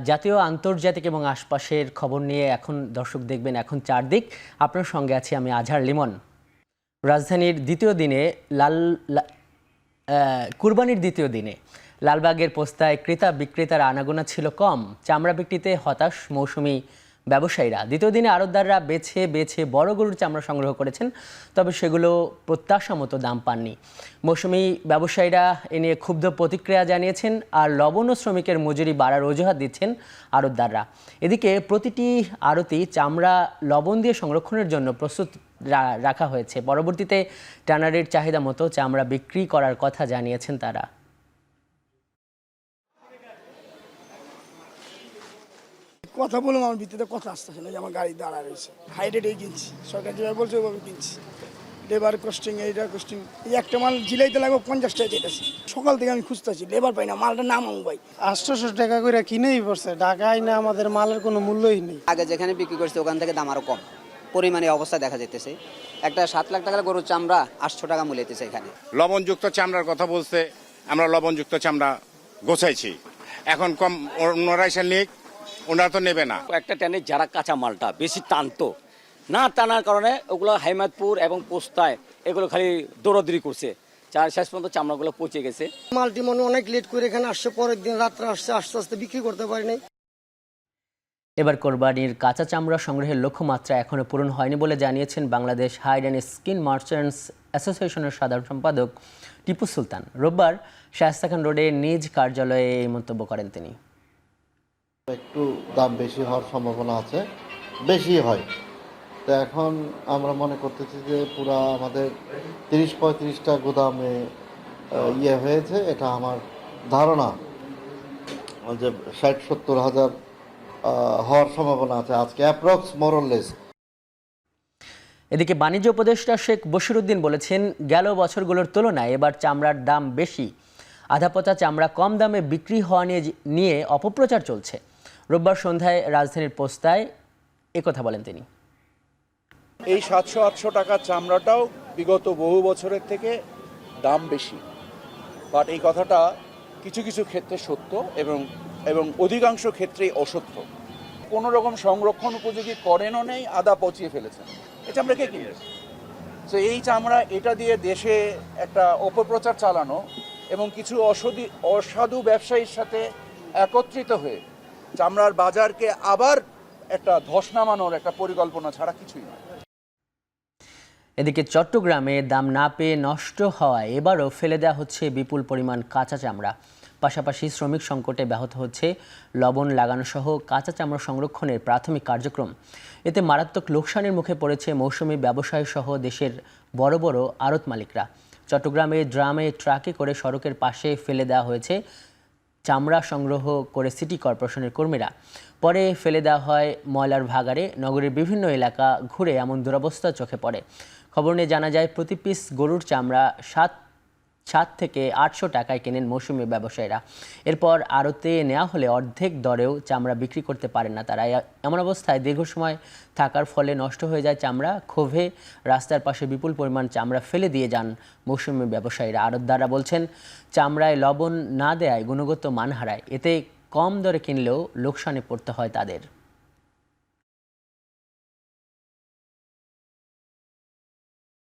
জাতীয়, আন্তর্জাতিক এবং আশপাশের খবর নিয়ে এখন দর্শক দেখবেন এখন চারদিক। আপনার সঙ্গে আছি আমি আজহার লিমন। রাজধানীর দ্বিতীয় দিনে কুরবানির দ্বিতীয় দিনে লালবাগের পোস্তায় ক্রেতা বিক্রেতার আনাগোনা ছিল কম। চামড়া বিক্রিতে হতাশ মৌসুমি ব্যবসায়ীরা। দ্বিতীয় দিনে আড়তদাররা বেছে বেছে বড় গরুর চামড়া সংগ্রহ করেছেন, তবে সেগুলো প্রত্যাশা মতো দাম পাননি। মৌসুমি ব্যবসায়ীরা এ নিয়ে ক্ষুব্ধ প্রতিক্রিয়া জানিয়েছেন, আর লবণ ও শ্রমিকের মজুরি বাড়ার অজুহাত দিচ্ছেন আড়তদাররা। এদিকে প্রতিটি আড়তই চামড়া লবণ দিয়ে সংরক্ষণের জন্য প্রস্তুত রাখা হয়েছে। পরবর্তীতে টানারের চাহিদা মতো চামড়া বিক্রি করার কথা জানিয়েছেন তারা। কথা বললাম, আমার ভিত্তিতে কথা আসতেছে না যে আমার গাড়ি দাঁড়া রয়েছে। হাই রেটেই কিনছি, সরকার যেভাবে বলছে ওইভাবে কিনছি। লেবার কস্টিং, এইটা কস্টিং, এই একটা মাল জিলাইতে লাগবে 50 টাকা যেতেছি। সকাল থেকে আমি খুঁজতেছি, লেবার পাই না, মালটা নামাও ভাই। 800 টাকা করে কিনেই পড়ছে, ঢাকায় না আমাদের মালের কোনো মূল্যই নেই। আগে যেখানে বিক্রি করছে ওখান থেকে দাম আরও কম পরিমাণে অবস্থা দেখা যেতেছে। একটা 7 লাখ টাকার গরুর চামড়া 800 টাকা মূল্য হইতেছে এখানে। লবণযুক্ত চামড়ার কথা বলছে, আমরা লবণযুক্ত চামড়া গোছাইছি। এখন কম ওনারা এসে নিক, ওনারা তো নেবে না। একটা ট্রেনে যারা কাঁচা মালটা বেশি টানতো না, টানার কারণে ওগুলো হাইমাদপুর এবং পোস্তায় এগুলো খালি দৌড়াদৌড়ি করছে, যার শেষ পর্যন্ত চামড়াগুলো পচে গেছে। মালটি মনে অনেক লেট করে এখানে আসছে, পরের দিন রাত্রে আসছে, আস্তে আস্তে বিক্রি করতে পারি নাই। এবার কোরবানির কাঁচা চামড়া সংগ্রহের লক্ষ্যমাত্রা এখনও পূরণ হয়নি বলে জানিয়েছেন Bangladesh hide and skin merchants অ্যাসোসিয়েশনের সাধারণ সম্পাদক টিপু সুলতান। রোববার শায়েস্তা খান রোডে নিজ কার্যালয়ে এই মন্তব্য করেন তিনি। একটু দাম বেশি হওয়ার সম্ভাবনা আছে, বেশি হয়। তো এখন আমরা মনে করতেছি যে পুরা আমাদের 30-35টা গুদামে হয়েছে। এটা আমার ধারণা যে 60-70 হাজার হওয়ার সম্ভাবনা আছে আজকে, অ্যাপ্রক্স মোরলেস। এদিকে বাণিজ্য উপদেষ্টা শেখ বশিরউদ্দিন বলেছেন, গেল বছরগুলোর তুলনায় এবার চামড়ার দাম বেশি। আধাপচা চামড়া কম দামে বিক্রি হওয়া নিয়ে অপপ্রচার চলছে। রোববার সন্ধ্যায় রাজধানীর পোস্তায় একথা বলেন তিনি। এই 700-800 টাকার চামড়াটাও বিগত বহু বছরের থেকে দাম বেশি, বাট এই কথাটা কিছু কিছু ক্ষেত্রে সত্য এবং অধিকাংশ ক্ষেত্রেই অসত্য। কোনো রকম সংরক্ষণ উপযোগী করেনও নেই, আদা পচিয়ে ফেলেছেন। এই চামড়া কে কিনে? তো এই চামড়া, এটা দিয়ে দেশে একটা অপপ্রচার চালানো এবং কিছু অসাধু ব্যবসায়ীর সাথে একত্রিত হয়ে চামড়ার বাজারকে আবার একটা ধস নামানোর একটা পরিকল্পনা ছাড়া কিছুই নয়। এদিকে চট্টগ্রামে দাম না পেয়ে নষ্ট হওয়ায় এবারও ফেলে দেওয়া হচ্ছে বিপুল পরিমাণ কাঁচা চামড়া। পাশাপাশি শ্রমিক সংকটে ব্যাহত হচ্ছে লবণ লাগানো সহ কাঁচা চামড়া সংরক্ষণের প্রাথমিক কার্যক্রম। এতে মারাত্মক লোকসানের মুখে পড়েছে মৌসুমি ব্যবসায়ী সহ দেশের বড় বড় আড়ত মালিকরা। চট্টগ্রামে ড্রামে ট্রাকে করে সড়কের পাশে ফেলে দেওয়া হয়েছে চামড়া সংগ্রহ করে সিটি কর্পোরেশনের কর্মীরা। পরে ফেলে দেওয়া হয় ময়লার ভাগাড়ে। নগরের বিভিন্ন এলাকা ঘুরে এমন দুরবস্থা চোখে পড়ে। খবর নিয়ে জানা যায়, প্রতি পিস গরুর চামড়া 7 থেকে 800 টাকায় কেনেন মৌসুমি ব্যবসায়ীরা। এরপর আড়তে নেওয়া হলে অর্ধেক দরেও চামড়া বিক্রি করতে পারেন না তারা। এমন অবস্থায় দীর্ঘ সময় থাকার ফলে নষ্ট হয়ে যায় চামড়া। ক্ষোভে রাস্তার পাশে বিপুল পরিমাণ চামড়া ফেলে দিয়ে যান মৌসুমি ব্যবসায়ীরা। আড়তদাররা বলছেন, চামড়ায় লবণ না দেয়ায় গুণগত মান হারায়। এতে কম দরে কিনলেও লোকসানে পড়তে হয় তাদের।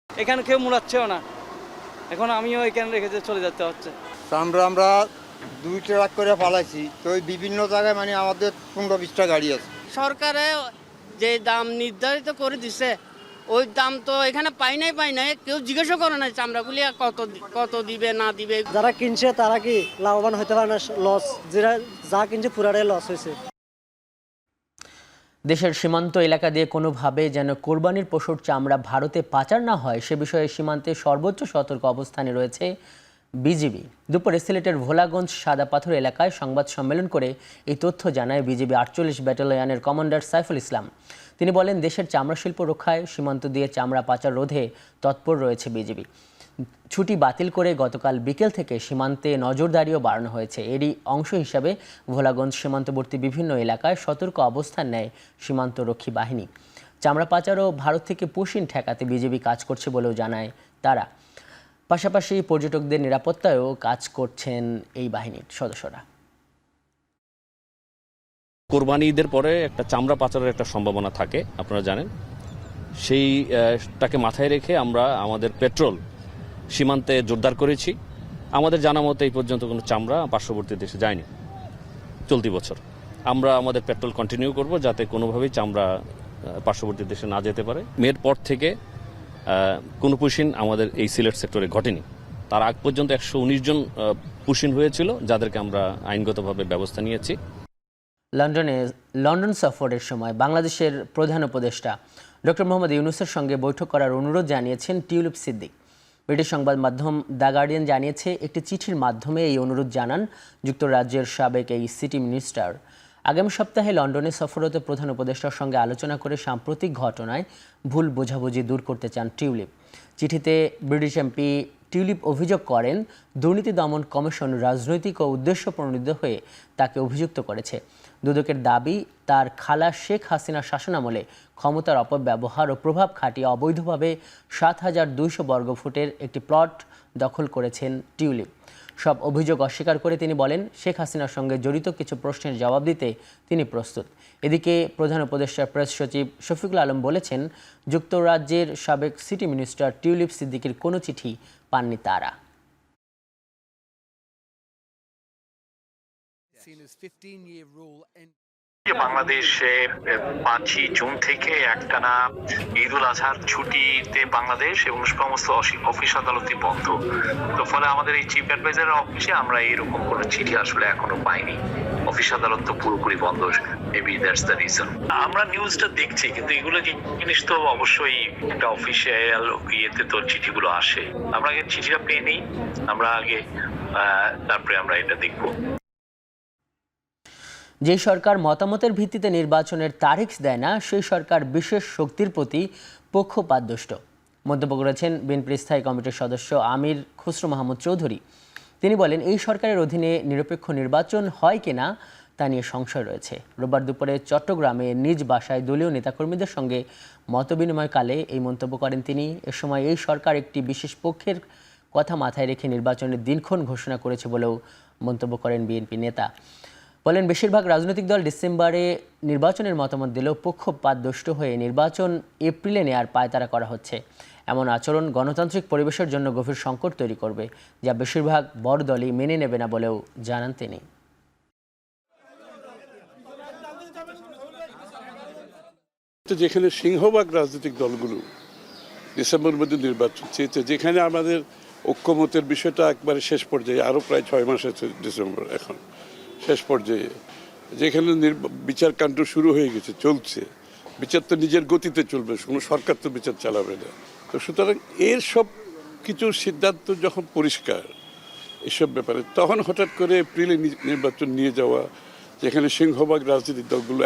এখানে কেউ মুড়াচ্ছেও না, এখন আমিও এখানে রেখে চলে যেতে হচ্ছে। আমরা 2 ট্রাক করে পালাইছি, তো বিভিন্ন জায়গায় মানে আমাদের 15-20টা গাড়ি আছে। সরকারে যে দাম নির্ধারিত করে দিছে ওই দাম তো এখানে পাই নাই, কেউ জিজ্ঞাসা করে না চামড়াগুলি কত দিবে না দিবে। যারা কিনছে তারা কি লাভবান হতে পারে না, লস। যা কিনছে পুরাটাই লস হয়েছে। দেশের সীমান্ত এলাকা দিয়ে কোনোভাবে যেন কোরবানির পশুর চামড়া ভারতে পাচার না হয় সে বিষয়ে সীমান্তে সর্বোচ্চ সতর্ক অবস্থানে রয়েছে বিজিবি। দুপুরে সিলেটের ভোলাগঞ্জ সাদা পাথর এলাকায় সংবাদ সম্মেলন করে এই তথ্য জানায় বিজিবি 48 ব্যাটালিয়নের কমান্ডার সাইফুল ইসলাম। তিনি বলেন, দেশের চামড়া শিল্প রক্ষায় সীমান্ত দিয়ে চামড়া পাচার রোধে তৎপর রয়েছে বিজিবি। ছুটি বাতিল করে গতকাল বিকেল থেকে সীমান্তে নজরদারিও বাড়ানো হয়েছে। এরই অংশ হিসাবে ভোলাগঞ্জ সীমান্তবর্তী বিভিন্ন এলাকায় সতর্ক অবস্থান নেয় সীমান্তরক্ষী বাহিনী। চামড়া পাচার ও ভারত থেকে পুশিন ঠেকাতে বিজিবি কাজ করছে বলেও জানায় তারা। পাশাপাশি পর্যটকদের নিরাপত্তায়ও কাজ করছেন এই বাহিনীর সদস্যরা। কোরবানি ঈদের পরে একটা চামড়া পাচারের একটা সম্ভাবনা থাকে, আপনারা জানেন। সেইটাকে মাথায় রেখে আমরা আমাদের পেট্রোল সীমান্তে জোরদার করেছি। আমাদের জানা মতো এই পর্যন্ত কোনো চামড়া পার্শ্ববর্তী দেশে যায়নি চলতি বছর। আমরা আমাদের পেট্রোল কন্টিনিউ করব যাতে কোনোভাবেই চামড়া পার্শ্ববর্তী দেশে না যেতে পারে। মের পর থেকে কোনো পুশিন আমাদের এই সিলেট সেক্টরে ঘটেনি। তার আগ পর্যন্ত 119 জন পুশিন হয়েছিল, যাদেরকে আমরা আইনগতভাবে ব্যবস্থা নিয়েছি। লন্ডন সফরের সময় বাংলাদেশের প্রধান উপদেষ্টা ডক্টর মোহাম্মদ ইউনূসের সঙ্গে বৈঠক করার অনুরোধ জানিয়েছেন টিউলিপ সিদ্দিক। ব্রিটিশ সংবাদ মাধ্যম দ্য গার্ডিয়ান জানিয়েছে, একটি চিঠির মাধ্যমে এই অনুরোধ জানান যুক্তরাজ্যের সাবেক এই সিটি মিনিস্টার। আগামী সপ্তাহে লন্ডনে সফররত প্রধান উপদেষ্টার সঙ্গে আলোচনা করে সাম্প্রতিক ঘটনায় ভুল বোঝাবুঝি দূর করতে চান টিউলিপ। চিঠিতে ব্রিটিশ এমপি টিউলিপ অভিযোগ করেন, দুর্নীতি দমন কমিশন রাজনৈতিক ও উদ্দেশ্যপ্রণোদিত হয়ে তাকে অভিযুক্ত করেছে। দুদকের দাবি, তার খালা শেখ হাসিনার শাসনামলে ক্ষমতার অপব্যবহার ও প্রভাব খাটিয়ে অবৈধভাবে ৭,২০০ বর্গফুটের একটি প্লট দখল করেছেন টিউলিপ। সব অভিযোগ অস্বীকার করে তিনি বলেন, শেখ হাসিনার সঙ্গে জড়িত কিছু প্রশ্নের জবাব দিতে তিনি প্রস্তুত। এদিকে প্রধান উপদেষ্টার প্রেস সচিব শফিকুল আলম বলেছেন, যুক্তরাজ্যের সাবেক সিটি মিনিস্টার টিউলিপ সিদ্দিকের কোনো চিঠি পাননি তারা। বাংলাদেশে 5ই জুন থেকে একটানা ঈদ উল আজহার ছুটিতে বাংলাদেশ এবং সমস্ত অফিস আদালতই বন্ধ। তো ফলে আমাদের এই চিফ অ্যাডভাইজারের অফিসে আমরা এরকম কোনো চিঠি আসলে এখনো পাইনি। অফিস আদালত তো পুরোপুরি বন্ধ। Maybe that's the reason. আমরা নিউজটা দেখছি, কিন্তু এগুলো জিনিস তো অবশ্যই একটা অফিসিয়াল ইয়েতে তো চিঠিগুলো আসে। আমরা আগে চিঠিটা পেয়ে নিই, আমরা আগে তারপরে আমরা এটা দেখবো। যে সরকার মতামতের ভিত্তিতে নির্বাচনের তারিখ দেয় না, সেই সরকার বিশেষ শক্তির প্রতি পক্ষপাতদুষ্ট মন্তব্য করেছেন বিএনপির স্থায়ী কমিটির সদস্য আমির খুসরো মাহমুদ চৌধুরী। তিনি বলেন, এই সরকারের অধীনে নিরপেক্ষ নির্বাচন হয় কিনা তা নিয়ে সংশয় রয়েছে। রোববার দুপুরে চট্টগ্রামে নিজ বাসায় দলীয় নেতাকর্মীদের সঙ্গে মতবিনিময়কালে এই মন্তব্য করেন তিনি। এ সময় এই সরকার একটি বিশেষ পক্ষের কথা মাথায় রেখে নির্বাচনের দিনক্ষণ ঘোষণা করেছে বলেও মন্তব্য করেন বিএনপি নেতা। বলেন, বেশিরভাগ রাজনৈতিক দল ডিসেম্বরে নির্বাচনের মতামত দিলেও পক্ষপাতদুষ্ট হয়ে নির্বাচন এপ্রিলে নেয়ার পায়তারা করা হচ্ছে। এমন আচরণ গণতান্ত্রিক পরিবেশের জন্য গভীর সংকট তৈরি করবে, যা বেশিরভাগ বড় দলই মেনে নেবে না বলেও জানান তিনি। যেখানে সিংহভাগ রাজনৈতিক দলগুলো ডিসেম্বরের মধ্যে নির্বাচন চেয়েছে, যেখানে আমাদের ঐক্যমতের বিষয়টা একবারে শেষ পর্যায়ে, আরও প্রায় 6 মাস আছে ডিসেম্বর এখন শেষ পর্যায়ে, যেখানে বিচার কাণ্ড শুরু হয়ে গেছে, চলছে। বিচার তো নিজের গতিতে চলবে, কোনো সরকার তো বিচার চালাবে না। তো সুতরাং এর সব কিছু সিদ্ধান্ত যখন পরিষ্কার এসব ব্যাপারে, তখন হঠাৎ করে এপ্রিলে নির্বাচন নিয়ে যাওয়া, যেখানে সিংহভাগ রাজনৈতিক দলগুলো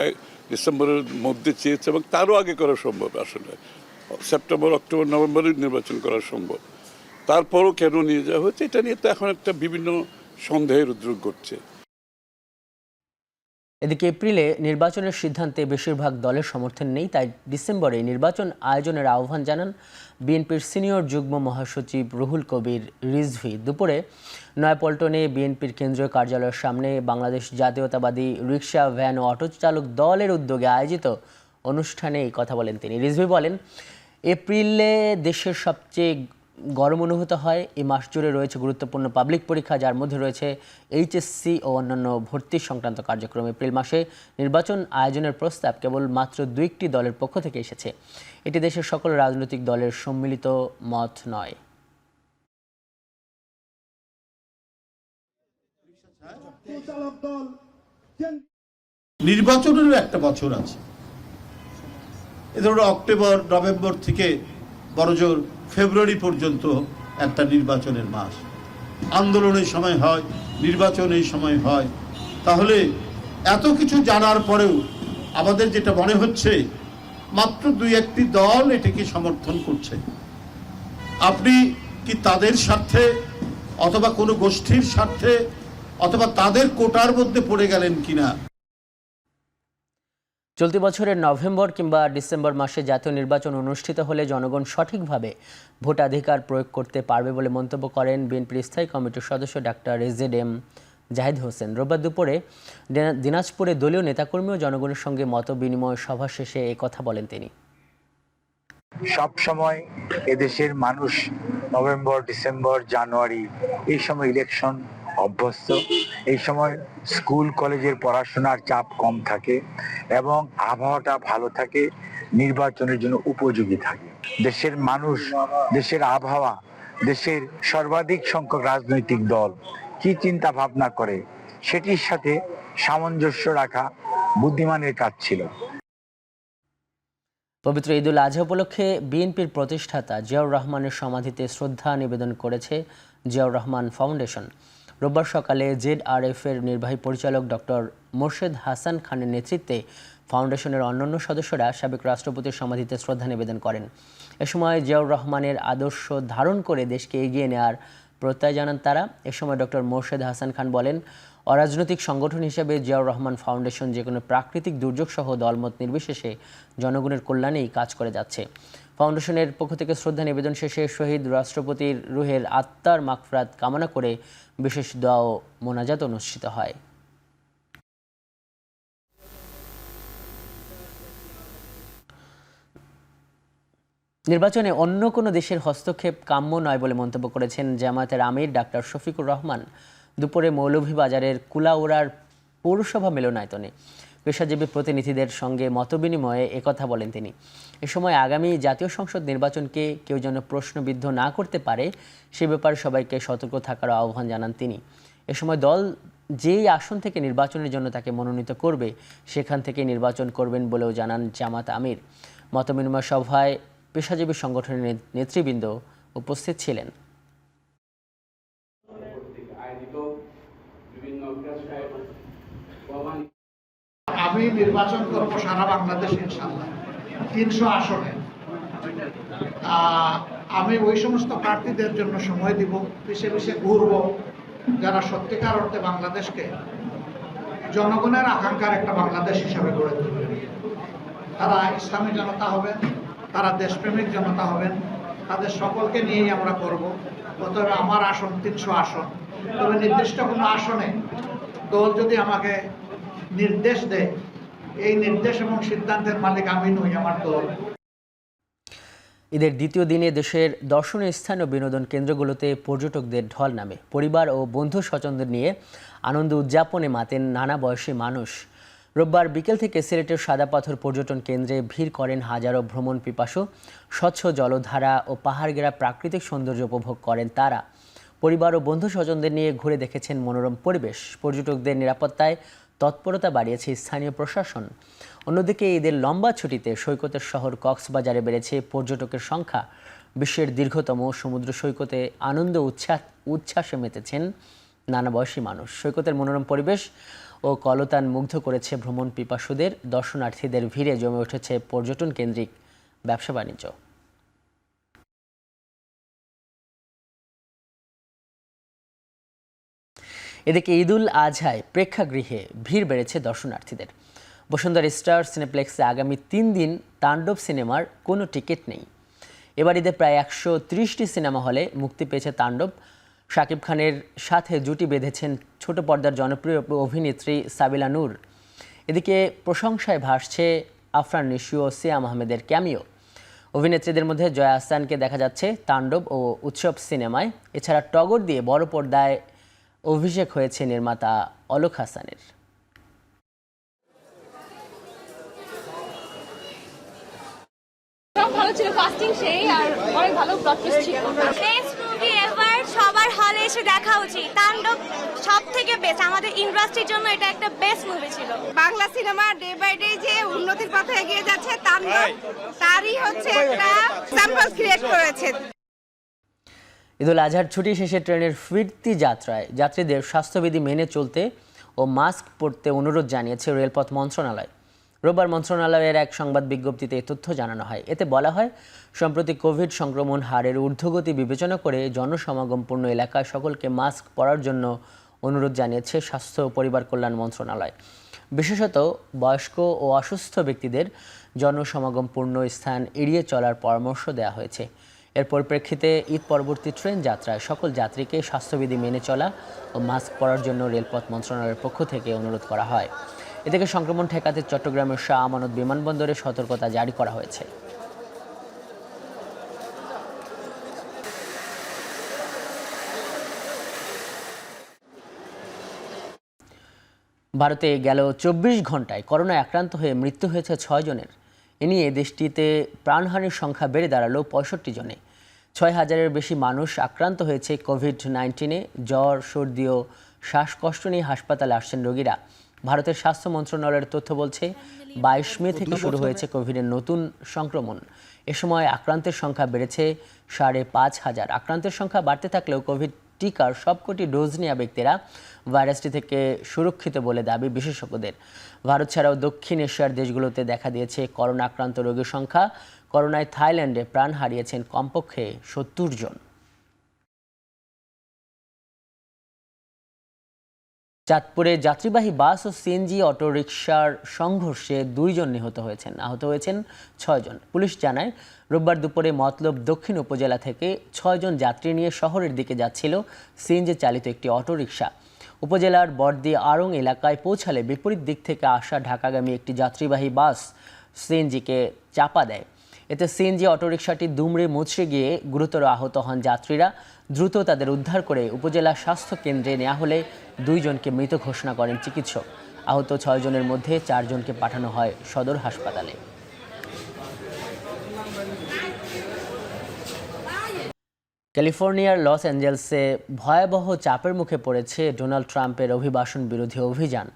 ডিসেম্বরের মধ্যে চেয়েছে এবং তারও আগে করা সম্ভব, আসলে সেপ্টেম্বর, অক্টোবর, নভেম্বরে নির্বাচন করা সম্ভব, তারপরও কেন নিয়ে যাওয়া হচ্ছে, এটা নিয়ে তো এখন একটা বিভিন্ন সন্দেহের উদ্রেক ঘটছে। এদিকে এপ্রিলে নির্বাচনের সিদ্ধান্তে বেশিরভাগ দলের সমর্থন নেই, তাই ডিসেম্বরে নির্বাচন আয়োজনের আহ্বান জানান বিএনপির সিনিয়র যুগ্ম মহাসচিব রুহুল কবির রিজভী। দুপুরে নয়াপল্টনে বিএনপির কেন্দ্রীয় কার্যালয়ের সামনে বাংলাদেশ জাতীয়তাবাদী রিকশা, ভ্যান ও অটো চালক দলের উদ্যোগে আয়োজিত অনুষ্ঠানে এই কথা বলেন তিনি। রিজভী বলেন, এপ্রিলে দেশের সবচেয়ে গরম অনুভূত হয়। এই মাস জুড়ে রয়েছে গুরুত্বপূর্ণ পাবলিক পরীক্ষা, যার মধ্যে রয়েছে এইচএসসি ও অন্যান্য ভর্তি সংক্রান্ত কার্যক্রম। এপ্রিল মাসে নির্বাচন আয়োজনের প্রস্তাব কেবল মাত্র 2টি দলের পক্ষ থেকে এসেছে। এটি দেশের সকল রাজনৈতিক দলের সম্মিলিত মত নয়। নির্বাচনেরও একটা বছর আছে। এ ধরুন অক্টোবর, নভেম্বর থেকে বড়জোর ফেব্রুয়ারি পর্যন্ত একটা নির্বাচনের মাস। আন্দোলনের সময় হয়, নির্বাচন এই সময় হয়। তাহলে এত কিছু জানার পরেও আমাদের যেটা মনে হচ্ছে, মাত্র 2-1টি দল এটাকে সমর্থন করছে। আপনি কি তাদের স্বার্থে অথবা কোনো গোষ্ঠীর স্বার্থে অথবা তাদের কোটার মধ্যে পড়ে গেলেন কিনা? চলতি বছরের নভেম্বর কিংবা ডিসেম্বর মাসে জাতীয় নির্বাচন অনুষ্ঠিত হলে জনগণ সঠিকভাবে ভোটাধিকার প্রয়োগ করতে পারবে বলে মন্তব্য করেন বিএনপির স্থায়ী কমিটির সদস্য doctor AZ M Zahid Hossain. রোববার দুপুরে দিনাজপুরে দলীয় নেতাকর্মী ও জনগণের সঙ্গে মত বিনিময় সভা শেষে এ কথা বলেন তিনি। সব সময় এদেশের মানুষ নভেম্বর, ডিসেম্বর, জানুয়ারি এই সময় ইলেকশন অভ্যস্ত। এই সময় স্কুল কলেজের পড়াশোনার চাপ কম থাকে এবং আবহাওয়াটা ভালো থাকে, নির্বাচনের জন্য উপযোগী থাকে। দেশের মানুষ, দেশের আবহাওয়া, দেশের সর্বাধিক সংখ্যক রাজনৈতিক দল কি চিন্তা ভাবনা করে সেটির সাথে সামঞ্জস্য রাখা বুদ্ধিমানের কাজ ছিল। পবিত্র ঈদুল আজহা উপলক্ষে বিএনপির প্রতিষ্ঠাতা জিয়াউর রহমানের সমাধিতে শ্রদ্ধা নিবেদন করেছে জিয়াউর রহমান ফাউন্ডেশন। রোববার সকালে ZRF এর নির্বাহী পরিচালক ডক্টর মোর্শেদ হাসান খানের নেতৃত্বে ফাউন্ডেশনের অন্যান্য সদস্যরা সাবেক রাষ্ট্রপতির সমাধিতে শ্রদ্ধা নিবেদন করেন। এ সময় জিয়াউর রহমানের আদর্শ ধারণ করে দেশকে এগিয়ে নেওয়ার প্রত্যয় জানান তারা। এ সময় ডক্টর মোর্শেদ হাসান খান বলেন, অরাজনৈতিক সংগঠন হিসেবে জিয়াউর রহমান ফাউন্ডেশন যে কোনো প্রাকৃতিক দুর্যোগ সহ দলমত নির্বিশেষে জনগণের কল্যাণেই কাজ করে যাচ্ছে। ফাউন্ডেশনের পক্ষ থেকে শ্রদ্ধা নিবেদন শেষে শহীদ রাষ্ট্রপতির রুহের আত্মার মাগফিরাত কামনা করে বিশেষ দোয়া ও মোনাজাত অনুষ্ঠিত হয়। নির্বাচনে অন্য কোনো দেশের হস্তক্ষেপ কাম্য নয় বলে মন্তব্য করেছেন জামায়াতের আমির ডাক্তার শফিকুর রহমান। দুপুরে মৌলভীবাজারের কুলাউড়ার পৌরসভা মিলনায়তনে পেশাজীবী প্রতিনিধিদের সঙ্গে মতবিনিময়ে একথা বলেন তিনি। এ সময় আগামী জাতীয় সংসদ নির্বাচনকে কেউ যেন প্রশ্নবিদ্ধ না করতে পারে সে ব্যাপারে সবাইকে সতর্ক থাকার আহ্বান জানান তিনি। এ সময় দল যেই আসন থেকে নির্বাচনের জন্য তাকে মনোনীত করবে সেখান থেকে নির্বাচন করবেন বলেও জানান জামাত আমির। মতবিনিময় সভায় পেশাজীবী সংগঠনের নেতৃবৃন্দ উপস্থিত ছিলেন। আমি নির্বাচন করব সারা বাংলাদেশ ইনশাআল্লাহ 300 আসনে। আমি ওই সমস্ত প্রার্থীদের জন্য সময় দিব, পিছিয়ে পিছিয়ে ঘুরব যারা সত্যিকার অর্থে বাংলাদেশকে জনগণের আকাঙ্ক্ষার একটা বাংলাদেশ হিসাবে গড়ে তুলবেন। তারা ইসলামী জনতা হবেন, তারা দেশপ্রেমিক জনতা হবেন, তাদের সকলকে নিয়েই আমরা করব। অতএব আমার আসন 300 আসন। তবে নির্দিষ্ট কোনো আসনে দল যদি আমাকে নির্দেশ দেয়, এই নির্দেশ এবং সিদ্ধান্তের মালিক আমি নই, আমার দল। ঈদের দ্বিতীয় দিনে দেশের দর্শনীয় স্থান ও বিনোদন কেন্দ্রগুলোতে পর্যটকদের ঢল নামে। পরিবার ও বন্ধু স্বজনদের নিয়ে আনন্দ উদযাপনে মাতেন নানা বয়সী মানুষ। রোববার বিকেল থেকে সিলেটের সাদা পাথর পর্যটন কেন্দ্রে ভিড় করেন হাজারো ভ্রমণ পিপাসু। স্বচ্ছ জলধারা ও পাহাড়গেরা প্রাকৃতিক সৌন্দর্য উপভোগ করেন তারা। পরিবার ও বন্ধু স্বজনদের নিয়ে ঘুরে দেখেছেন মনোরম পরিবেশ। পর্যটকদের নিরাপত্তায় তৎপরতা বাড়িয়েছে স্থানীয় প্রশাসন। অন্যদিকে ঈদের লম্বা ছুটিতে সৈকতের শহর কক্সবাজারে বেড়েছে পর্যটকের সংখ্যা। বিশ্বের দীর্ঘতম সমুদ্র সৈকতে আনন্দ উচ্ছ্বাসে মেতেছেন নানা বয়সী মানুষ। সৈকতের মনোরম পরিবেশ ও কলতান মুগ্ধ করেছে ভ্রমণ পিপাসুদের। দর্শনার্থীদের ভিড়ে জমে উঠেছে পর্যটন কেন্দ্রিক ব্যবসা বাণিজ্য। এদিকে ঈদুল আজহায় প্রেক্ষাগৃহে ভিড় বেড়েছে দর্শনার্থীদের। বসুন্ধরা স্টার সিনেপ্লেক্সে আগামী 3 দিন তাণ্ডব সিনেমার কোনো টিকিট নেই। এবার ঈদে প্রায় 130টি সিনেমা হলে মুক্তি পেয়েছে তাণ্ডব। শাকিব খানের সাথে জুটি বেঁধেছেন ছোট পর্দার জনপ্রিয় অভিনেত্রী সাবিলা নূর। এদিকে প্রশংসায় ভাসছে আফরান নিশু ও সিয়াম আহমেদের ক্যামিও। অভিনেত্রীদের মধ্যে জয়া আহসানকে দেখা যাচ্ছে তাণ্ডব ও উৎসব সিনেমায়। এছাড়া টগর দিয়ে বড় পর্দায় অভিষেক হয়েছে নির্মাতা অলোক হাসানের। ভালো ছিল, কাস্টিং সেই আর অনেক ভালো প্লট টুইস্ট ছিল। বেস্ট মুভি এভার, সবার হলে এসে দেখা উচিত। তাণ্ডব সবথেকে বেস্ট, আমাদের ইন্ডাস্ট্রির জন্য এটা একটা বেস্ট মুভি ছিল। Bangla cinema day by day যে উন্নতির পথে এগিয়ে যাচ্ছে, তাণ্ডব তারই হচ্ছে একটা স্যাম্পল ক্রিয়েট করেছে। ঈদুল আজহার ছুটি শেষে ট্রেনের ফিরতি যাত্রায় যাত্রীদের স্বাস্থ্যবিধি মেনে চলতে ও মাস্ক পরতে অনুরোধ জানিয়েছে রেলপথ মন্ত্রণালয়। রোববার মন্ত্রণালয়ের এক সংবাদ বিজ্ঞপ্তিতে এ তথ্য জানানো হয়। এতে বলা হয়, সম্প্রতি কোভিড সংক্রমণ হারের ঊর্ধ্বগতি বিবেচনা করে জনসমাগমপূর্ণ এলাকায় সকলকে মাস্ক পরার জন্য অনুরোধ জানিয়েছে স্বাস্থ্য ও পরিবার কল্যাণ মন্ত্রণালয়। বিশেষত বয়স্ক ও অসুস্থ ব্যক্তিদের জনসমাগমপূর্ণ স্থান এড়িয়ে চলার পরামর্শ দেওয়া হয়েছে। এর পরিপ্রেক্ষিতে ঈদ পরবর্তী ট্রেন যাত্রায় সকল যাত্রীকে স্বাস্থ্যবিধি মেনে চলা ও মাস্ক পরার জন্য রেলপথ মন্ত্রণালয়ের পক্ষ থেকে অনুরোধ করা হয়। এ থেকে সংক্রমণ ঠেকাতে চট্টগ্রামের শাহ আমানত বিমানবন্দরে সতর্কতা জারি করা হয়েছে। ভারতে গেল ২৪ ঘন্টায় করোনায় আক্রান্ত হয়ে মৃত্যু হয়েছে ৬ জনের। এ নিয়ে দেশটিতে প্রাণহানির সংখ্যা বেড়ে দাঁড়ালো ৬৫ জনে। ৬,০০০-এর বেশি মানুষ আক্রান্ত হয়েছে কোভিড-19-এ। জ্বর, সর্দি ও শ্বাসকষ্ট নিয়ে হাসপাতালে আসছেন রোগীরা। ভারতের স্বাস্থ্য মন্ত্রণালয়ের তথ্য বলছে ২২ মে থেকে শুরু হয়েছে কোভিডের নতুন সংক্রমণ। এ সময় আক্রান্তের সংখ্যা বেড়েছে ৫,৫০০। আক্রান্তের সংখ্যা বাড়তে থাকলেও কোভিড টিকার সবকটি ডোজ নেওয়া ব্যক্তিরা ভাইরাসটি থেকে সুরক্ষিত বলে দাবি বিশেষজ্ঞদের। ভারত ছাড়াও দক্ষিণ এশিয়ার দেশগুলোতে দেখা দিয়েছে করোনা আক্রান্ত রোগীর সংখ্যা। করোনায় থাইল্যান্ডে প্রাণ হারিয়েছেন কমপক্ষে ৭০ জন। চাঁদপুরে যাত্রীবাহী বাস ও সিএনজি অটোরিকশার সংঘর্ষে ২ জন নিহত হয়েছেন, আহত হয়েছেন ৬ জন। পুলিশ জানায়, রোববার দুপুরে মতলব দক্ষিণ উপজেলা থেকে ৬ জন যাত্রী নিয়ে শহরের দিকে যাচ্ছিল সিএনজি চালিত একটি অটোরিকশা। উপজেলার বর্দি আড়ং এলাকায় পৌঁছালে বিপরীত দিক থেকে আসা ঢাকাগামী একটি যাত্রীবাহী বাস সিএনজিকে চাপা দেয়। এতে সিএনজি অটোরিকশাটি দুমড়ে মুচড়ে গিয়ে গুরুতর আহত হন যাত্রীরা। দ্রুত তাদের উদ্ধার করে উপজেলা স্বাস্থ্য কেন্দ্রে নেওয়া হলে ২ জনকে মৃত ঘোষণা করেন চিকিৎসক। আহত ৬ জনের মধ্যে ৪ জনকে পাঠানো হয় সদর হাসপাতালে। ক্যালিফোর্নিয়ার লস অ্যাঞ্জেলসে ভয়াবহ চাপের মুখে পড়েছে ডোনাল্ড ট্রাম্পের অভিবাসন বিরোধী অভিযান।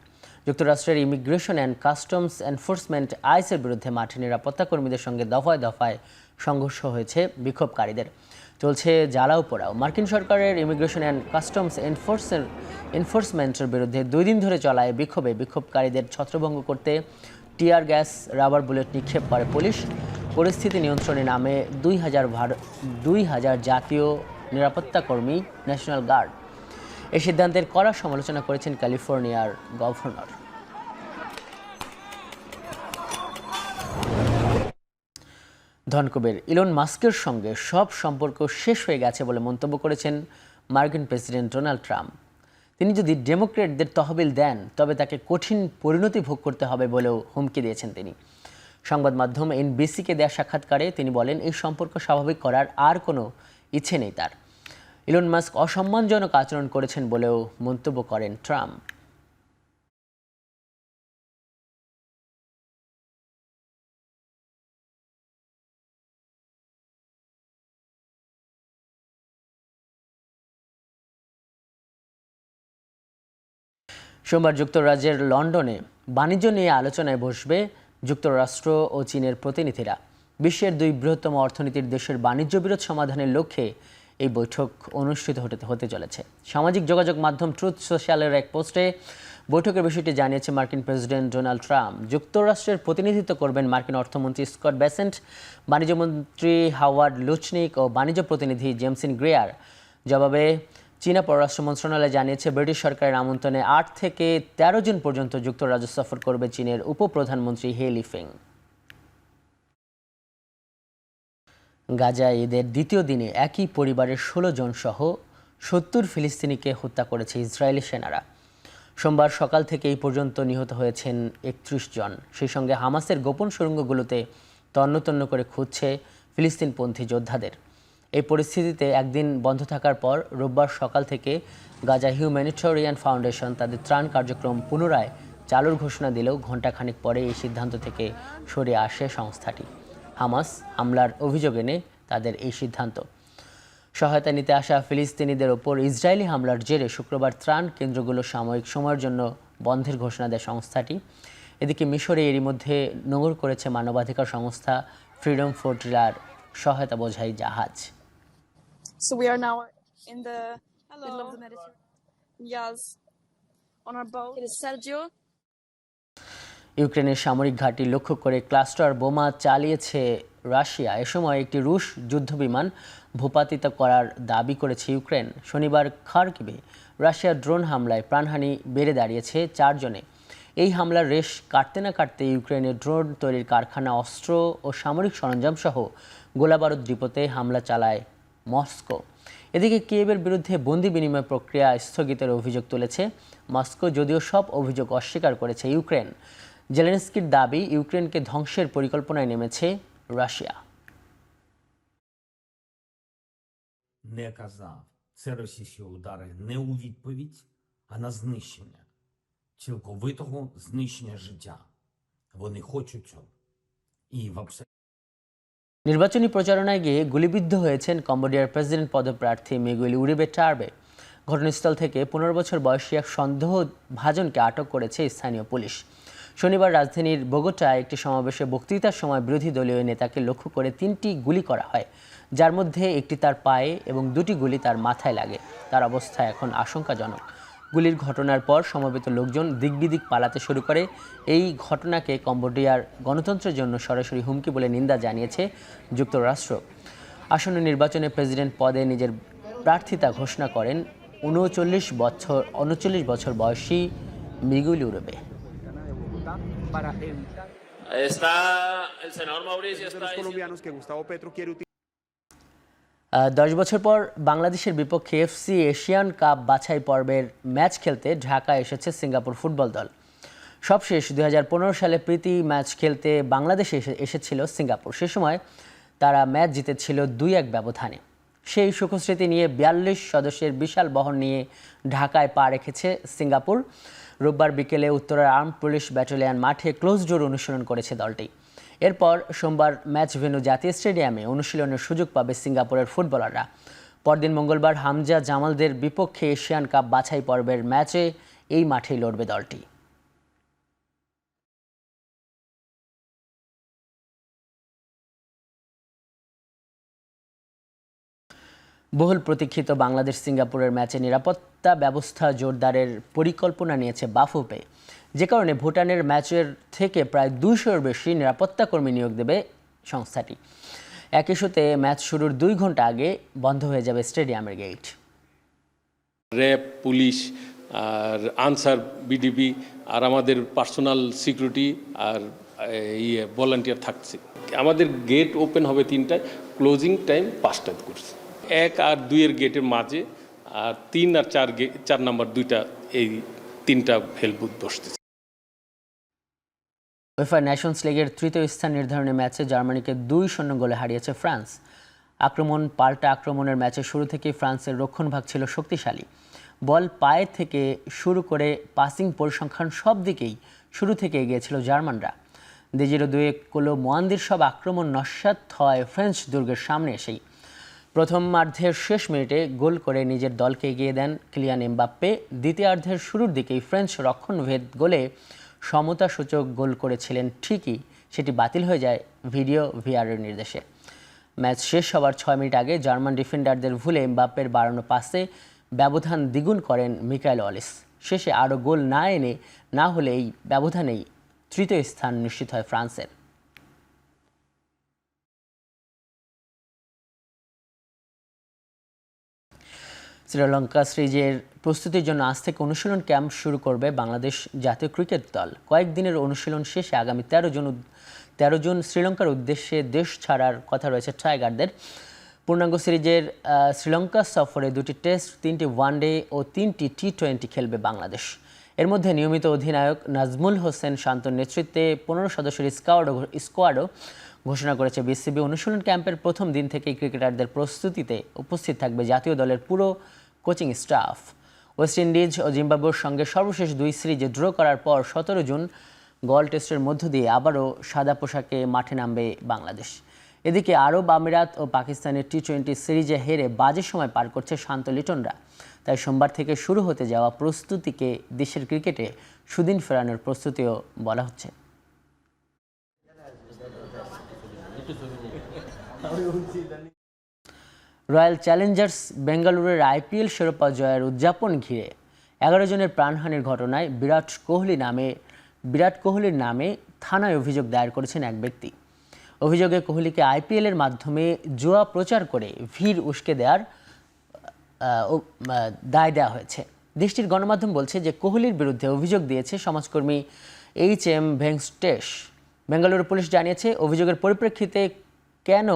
যুক্তরাষ্ট্রের ইমিগ্রেশন অ্যান্ড কাস্টমস এনফোর্সমেন্ট আইসের বিরুদ্ধে মাঠে নিরাপত্তা কর্মীদের সঙ্গে দফায় দফায় সংঘর্ষ হয়েছে বিক্ষোভকারীদের। চলছে জ্বালাও পোড়াও। মার্কিন সরকারের ইমিগ্রেশন অ্যান্ড কাস্টমস এনফোর্সমেন্টের বিরুদ্ধে ২ দিন ধরে চলায় বিক্ষোভে বিক্ষোভকারীদের ছত্রভঙ্গ করতে টিয়ার গ্যাস, রাবার বুলেট নিক্ষেপ করে পুলিশ। পরিস্থিতি নিয়ন্ত্রণে নামে ২,০০০ জাতীয় নিরাপত্তা কর্মী, ন্যাশনাল গার্ড। এই সিদ্ধান্তের কড়া সমালোচনা করেছেন ক্যালিফোর্নিয়ার গভর্নর। ধনকুবের ইলন মাস্কের সঙ্গে সব সম্পর্ক শেষ হয়ে গেছে বলে মন্তব্য করেছেন মার্কিন প্রেসিডেন্ট ডোনাল্ড ট্রাম্প। তিনি যদি ডেমোক্র্যাটদের তহবিল দেন তবে তাকে কঠিন পরিণতি ভোগ করতে হবে বলেও হুমকি দিয়েছেন তিনি। সংবাদ মাধ্যম এনবিসিকে দেওয়া সাক্ষাৎকারে তিনি বলেন, এই সম্পর্ক স্বাভাবিক করার আর কোনো ইচ্ছে নেই তার। ইলন মাস্ক অসম্মানজনক আচরণ করেছেন বলেও মন্তব্য করেন ট্রাম্প। সোমবার যুক্তরাজ্যের লন্ডনে বাণিজ্য নিয়ে আলোচনায় বসবে যুক্তরাষ্ট্র ও চীনের প্রতিনিধিরা। বিশ্বের 2 বৃহত্তম অর্থনীতির দেশের বাণিজ্য বিরোধ সমাধানের লক্ষ্যে এই বৈঠক অনুষ্ঠিত হতে চলেছে। সামাজিক যোগাযোগ মাধ্যম ট্রুথ সোশ্যালের এক পোস্টে বৈঠকের বিষয়টি জানিয়েছে মার্কিন প্রেসিডেন্ট ডোনাল্ড ট্রাম্প। যুক্তরাষ্ট্রের প্রতিনিধিত্ব করবেন মার্কিন অর্থমন্ত্রী স্কট বেসেন্ট, বাণিজ্যমন্ত্রী হাওয়ার্ড লুচনিক ও বাণিজ্য প্রতিনিধি জেমসিন গ্রেয়ার। জবাবে চীনা পররাষ্ট্র মন্ত্রণালয় জানিয়েছে, ব্রিটিশ সরকারের আমন্ত্রণে ৮ থেকে ১৩ জন পর্যন্ত যুক্তরাজ্য সফর করবে চীনের উপপ্রধানমন্ত্রী হে লিফেং। গাজায় ঈদের দ্বিতীয় দিনে একই পরিবারের ১৬ জন সহ ৭০ ফিলিস্তিনিকে হত্যা করেছে ইসরায়েলি সেনারা। সোমবার সকাল থেকে এই পর্যন্ত নিহত হয়েছেন ৩১ জন। সেই সঙ্গে হামাসের গোপন সুড়ঙ্গগুলোতে তন্ন করে খুঁজছে ফিলিস্তিনপন্থী যোদ্ধাদের। এই পরিস্থিতিতে একদিন বন্ধ থাকার পর রোববার সকাল থেকে গাজা হিউম্যানিটেরিয়ান ফাউন্ডেশন তাদের ত্রাণ কার্যক্রম পুনরায় চালুর ঘোষণা দিলেও ঘণ্টাখানেক পরে এই সিদ্ধান্ত থেকে সরে আসে সংস্থাটি। হামাস হামলার অভিযোগ এনে তাদের এই সিদ্ধান্ত। সহায়তা নিতে আসা ফিলিস্তিনিদের ওপর ইসরায়েলি হামলার জেরে শুক্রবার ত্রাণ কেন্দ্রগুলো সাময়িক সময়ের জন্য বন্ধের ঘোষণা দেয় সংস্থাটি। এদিকে মিশরে এরই মধ্যে নোঙর করেছে মানবাধিকার সংস্থা ফ্রিডম ফ্লোটিলার সহায়তা বোঝাই জাহাজ। So we are now in the middle of the Mediterranean. Yes, on our boat. It is Sergio. ইউক্রেনের সামরিক ঘাঁটি লক্ষ্য করে ক্লাস্টার বোমা চালিয়েছে রাশিয়া। এ সময় একটি রুশ যুদ্ধবিমান ভূপাতিত করার দাবি করেছে ইউক্রেন। শনিবার খার্কিভে রাশিয়ার ড্রোন হামলায় প্রাণহানি বেড়ে দাঁড়িয়েছে 4 জনে। এই হামলার রেশ কাটতে না কাটতে ইউক্রেনের ড্রোন তৈরির কারখানা, অস্ত্র ও সামরিক সরঞ্জাম সহ গোলাবারুদ ডিপোতে হামলা চালায় মস্কো। এদিকে কিয়েভের বিরুদ্ধে বন্দি বিনিময় প্রক্রিয়া স্থগিতের অভিযোগ তুলেছে মস্কো, যদিও সব অভিযোগ অস্বীকার করেছে ইউক্রেন। জেলেনস্কির দাবি, ইউক্রেনকে ধ্বংসের পরিকল্পনায় নেমেছে রাশিয়া। Не казав, це російські удари не у відповідь, а на знищення, цілковитого знищення життя. Вони хочуть цього. І в নির্বাচনী প্রচারণায় গিয়ে গুলিবিদ্ধ হয়েছেন কম্বোডিয়ার প্রেসিডেন্ট পদপ্রার্থী মিগুয়েল উরিবে টার্বে। ঘটনাস্থল থেকে 15 বছর বয়সী এক সন্দেহভাজনকে আটক করেছে স্থানীয় পুলিশ। শনিবার রাজধানীর বোগোটায় একটি সমাবেশে বক্তৃতার সময় বিরোধী দলীয় নেতাকে লক্ষ্য করে 3টি গুলি করা হয়, যার মধ্যে একটি তার পায়ে এবং 2টি গুলি তার মাথায় লাগে। তার অবস্থা এখন আশঙ্কাজনক। গুলির ঘটনার পর সমবেত লোকজন দিকবিদিক পালাতে শুরু করে। এই ঘটনাকে কম্বোডিয়ার গণতন্ত্রের জন্য সরাসরি হুমকি বলে নিন্দা জানিয়েছে যুক্তরাষ্ট্র। আসন্ন নির্বাচনে প্রেসিডেন্ট পদে নিজের প্রার্থিতা ঘোষণা করেন 39 বছর বয়সী মিগুয়েল উরিবে। 10 বছর পর বাংলাদেশের বিপক্ষে এফসি এশিয়ান কাপ বাছাই পর্বের ম্যাচ খেলতে ঢাকা এসেছে সিঙ্গাপুর ফুটবল দল। সবশেষ 2015 সালে প্রীতি ম্যাচ খেলতে বাংলাদেশে এসেছিল সিঙ্গাপুর। সে সময় তারা ম্যাচ জিতেছিল 2-1 ব্যবধানে। সেই সুখস্মৃতি নিয়ে 42 সদস্যের বিশাল বহর নিয়ে ঢাকায় পা রেখেছে সিঙ্গাপুর। রোববার বিকেলে উত্তরার আর্মড পুলিশ ব্যাটালিয়ন মাঠে ক্লোজ ডোর অনুশীলন করেছে দলটি। এরপর সোমবার ম্যাচ ভেন্যু জাতীয় স্টেডিয়ামে অনুশীলনের সুযোগ পাবে সিঙ্গাপুরের ফুটবলাররা। পরদিন মঙ্গলবার হামজা জামালদের বিপক্ষে এশিয়ান কাপ বাছাই পর্বের ম্যাচে এই মাঠেই লড়বে দলটি। বহুল প্রতীক্ষিত বাংলাদেশ সিঙ্গাপুরের ম্যাচে নিরাপত্তা ব্যবস্থা জোরদারের পরিকল্পনা নিয়েছে বাফুফে, যে কারণে ভুটানের ম্যাচের থেকে প্রায় 200-এর বেশি নিরাপত্তা কর্মী নিয়োগ দেবে সংস্থাটি। এক ইস্যুতে ম্যাচ শুরুর 2 ঘন্টা আগে বন্ধ হয়ে যাবে স্টেডিয়ামের গেট। র্যাব, পুলিশ আর আনসার, বিডিবি আর আমাদের পার্সোনাল সিকিউরিটি আর ভলান্টিয়ার থাকছে। আমাদের গেট ওপেন হবে 3টায়, ক্লোজিং টাইম 5টায় করছে। 1 আর 2-এর গেটের মাঝে আর 3 আর 4 নাম্বার 2টা, এই 3টা হেল্প বুথ বসতেছে। উয়েফা নেশনস লিগের তৃতীয় স্থান নির্ধারণী ম্যাচে জার্মানিকে 2-0 গোলে হারিয়েছে ফ্রান্স। আক্রমণ পাল্টা আক্রমণের ম্যাচে শুরু থেকেই ফ্রান্সের রক্ষণভাগ ছিল শক্তিশালী। বল পায়ে থেকে শুরু করে পাসিং পরিসংখ্যান সব দিকেই শুরু থেকে এগিয়েছিল জার্মানরা। 2-2 কোলো মোয়ান্দির সব আক্রমণ নস্যাৎ হয় ফ্রেঞ্চ দুর্গের সামনে এসেই। প্রথমার্ধের শেষ মিনিটে গোল করে নিজের দলকে এগিয়ে দেন কিলিয়ান এমবাপ্পে। দ্বিতীয়ার্ধের শুরুর দিকেই ফ্রেঞ্চ রক্ষণভেদ গোলে সমতাসূচক গোল করেছিলেন ঠিকই, সেটি বাতিল হয়ে যায় ভিডিও ভিআরের নির্দেশে। ম্যাচ শেষ হওয়ার 6 মিনিট আগে জার্মান ডিফেন্ডারদের ভুলে এমবাপ্পের বাড়ানো পাসে ব্যবধান দ্বিগুণ করেন মিকায়েল ওয়ালিস। শেষে আরও গোল না হলে এই ব্যবধানেই তৃতীয় স্থান নিশ্চিত হয় ফ্রান্সের। শ্রীলঙ্কা সিরিজের প্রস্তুতির জন্য আজ থেকে অনুশীলন ক্যাম্প শুরু করবে বাংলাদেশ জাতীয় ক্রিকেট দল। কয়েকদিনের অনুশীলন শেষে আগামী 13 জুন শ্রীলঙ্কার উদ্দেশ্যে দেশ ছাড়ার কথা রয়েছে টাইগারদের। পূর্ণাঙ্গ সিরিজের শ্রীলঙ্কা সফরে 2টি টেস্ট, 3টি ওয়ানডে ও 3টি টি-20 খেলবে বাংলাদেশ। এর মধ্যে নিয়মিত অধিনায়ক নাজমুল হোসেন শান্তর নেতৃত্বে 15 সদস্যের স্কোয়াডও ঘোষণা করেছে বিসিবি। অনুশীলন ক্যাম্পের প্রথম দিন থেকেই ক্রিকেটারদের প্রস্তুতিতে উপস্থিত থাকবে জাতীয় দলের পুরো কোচিং স্টাফ। ওয়েস্ট ইন্ডিজ ও জিম্বাবুয়ের সঙ্গে সর্বশেষ 2 সিরিজে ড্র করার পর 17 জুন গল টেস্টের মধ্য দিয়ে আবারও সাদা পোশাকে মাঠে নামবে বাংলাদেশ। এদিকে আরব আমিরাত ও পাকিস্তানের টি-20 সিরিজে হেরে বাজে সময় পার করছে শান্ত লিটনরা। তাই সোমবার থেকে শুরু হতে যাওয়া প্রস্তুতিকে দেশের ক্রিকেটে সুদিন ফেরানোর প্রস্তুতিও বলা হচ্ছে। রয়্যাল চ্যালেঞ্জার্স বেঙ্গালুরুর আইপিএল শিরোপা জয়ের উদযাপন ঘিরে 11 জনের প্রাণহানির ঘটনায় বিরাট কোহলির নামে থানায় অভিযোগ দায়ের করেছেন এক ব্যক্তি। অভিযোগে কোহলিকে আইপিএলের মাধ্যমে জুয়া প্রচার করে ভিড় উস্কে দেওয়ার দায় দেওয়া হয়েছে। দেশটির গণমাধ্যম বলছে যে কোহলির বিরুদ্ধে অভিযোগ দিয়েছে সমাজকর্মী HM ভেঙ্কটেশ। বেঙ্গালুরু পুলিশ জানিয়েছে অভিযোগের পরিপ্রেক্ষিতে কেন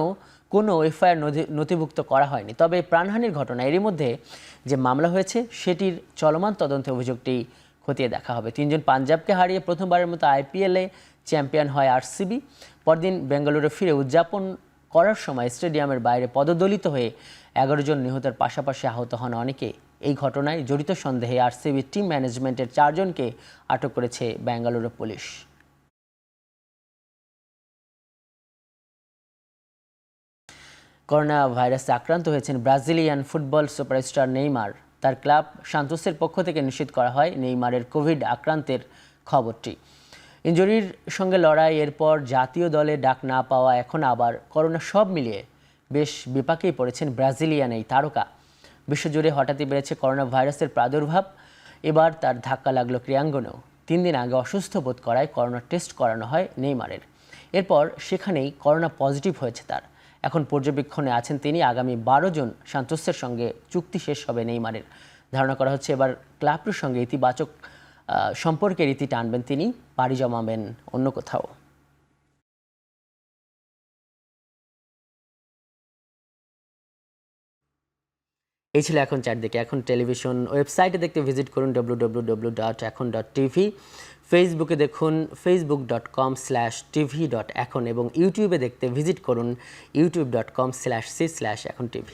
কোনো এফআইআর নথিভুক্ত করা হয়নি। তবে প্রাণহানির ঘটনা এরই মধ্যে যে মামলা হয়েছে সেটির চলমান তদন্তে অভিযোগটি খতিয়ে দেখা হবে। 3 জন পাঞ্জাবকে হারিয়ে প্রথমবারের মতো IPL-এ চ্যাম্পিয়ন হয় RCB। পরদিন বেঙ্গালুরু ফিরে উদযাপন করার সময় স্টেডিয়ামের বাইরে পদদলিত হয়ে 11 জন নিহতের পাশাপাশি আহত হন অনেকে। এই ঘটনায় জড়িত সন্দেহে RCB টিম ম্যানেজমেন্টের 4 জনকে আটক করেছে বেঙ্গালুরু পুলিশ। করোনা ভাইরাসে আক্রান্ত হয়েছেন ব্রাজিলিয়ান ফুটবল সুপারস্টার নেইমার। তার ক্লাব সান্তোসের পক্ষ থেকে নিশ্চিত করা হয় নেইমারের কোভিড আক্রান্তের খবরটি। ইনজুরির সঙ্গে লড়াই, এরপর জাতীয় দলে ডাক না পাওয়া, এখন আবার করোনা, সব মিলিয়ে বেশ বিপাকেই পড়েছেন ব্রাজিলিয়ান এই তারকা। বিশ্বজুড়ে হঠাৎই বেড়েছে করোনা ভাইরাসের প্রাদুর্ভাব। এবার তার ধাক্কা লাগলো ক্রীড়াঙ্গনেও। 3 দিন আগে অসুস্থ বোধ করায় করোনা টেস্ট করানো হয় নেইমারের। এরপর সেখানেই করোনা পজিটিভ হয়েছে তার। এখন পর্যবেক্ষণে আছেন তিনি। আগামী 12 জন সান্তোসের সঙ্গে চুক্তি শেষ হবে নেইমারের। ধারণা করা হচ্ছে এবার ক্লাবটির সঙ্গে ইতিবাচক সম্পর্কের রীতি টানবেন তিনি, পাড়ি জমাবেন অন্য কোথাও। এই ছিল এখন চারদিকে। এখন টেলিভিশন ওয়েবসাইটে দেখতে ভিজিট করুন www.ekhon.tv, ফেসবুকে দেখুন facebook.com/tv.ekhon এবং ইউটিউবে দেখতে ভিজিট করুন youtube.com/c/ekhon tv।